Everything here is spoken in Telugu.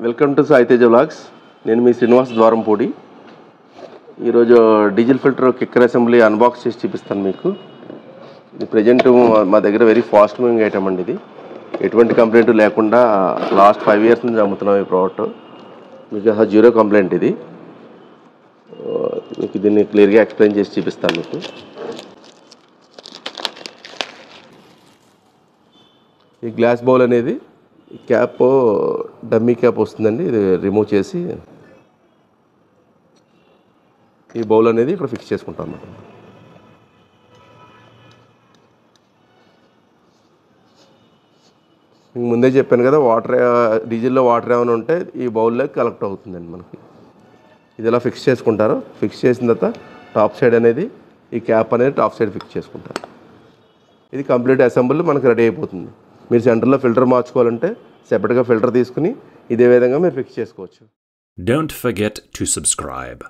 Welcome to Sai Teja vlogs. నేను మీ శ్రీనివాస్ ద్వారంపూడి. ఈరోజు diesel filter kicker assembly unbox చేసి చూపిస్తాను మీకు. ఇది ప్రజెంట్ మా దగ్గర వెరీ ఫాస్ట్ మూవింగ్ ఐటమ్ అండి. ఇది ఎటువంటి కంప్లైంట్ లేకుండా లాస్ట్ 5 years నుంచి అమ్ముతున్నాం ఈ ప్రోడక్ట్. మీకు జీరో కంప్లైంట్. ఇది మీకు దీన్ని క్లియర్గా ఎక్స్ప్లెయిన్ చేసి చూపిస్తాను మీకు. ఈ గ్లాస్ బౌల్ అనేది క్యాప్ డమ్మీ క్యాప్ వస్తుందండి. ఇది రిమూవ్ చేసి ఈ బౌల్ అనేది ఇక్కడ ఫిక్స్ చేసుకుంటాం అన్నమాట. మీకు ముందే చెప్పాను కదా, డీజిల్లో వాటర్ ఏమైనా ఉంటే ఈ బౌల్లోకి కలెక్ట్ అవుతుందండి మనకి. ఇది ఇలా ఫిక్స్ చేసుకుంటారు. ఫిక్స్ చేసిన తర్వాత టాప్ సైడ్ అనేది ఈ క్యాప్ అనేది టాప్ సైడ్ ఫిక్స్ చేసుకుంటారు. ఇది కంప్లీట్ అసెంబుల్ మనకి రెడీ అయిపోతుంది. మీరు సెంటర్లో ఫిల్టర్ మార్చుకోవాలంటే సెపరేట్గా ఫిల్టర్ తీసుకుని ఇదే విధంగా మీరు ఫిక్స్ చేసుకోవచ్చు. Don't forget to subscribe.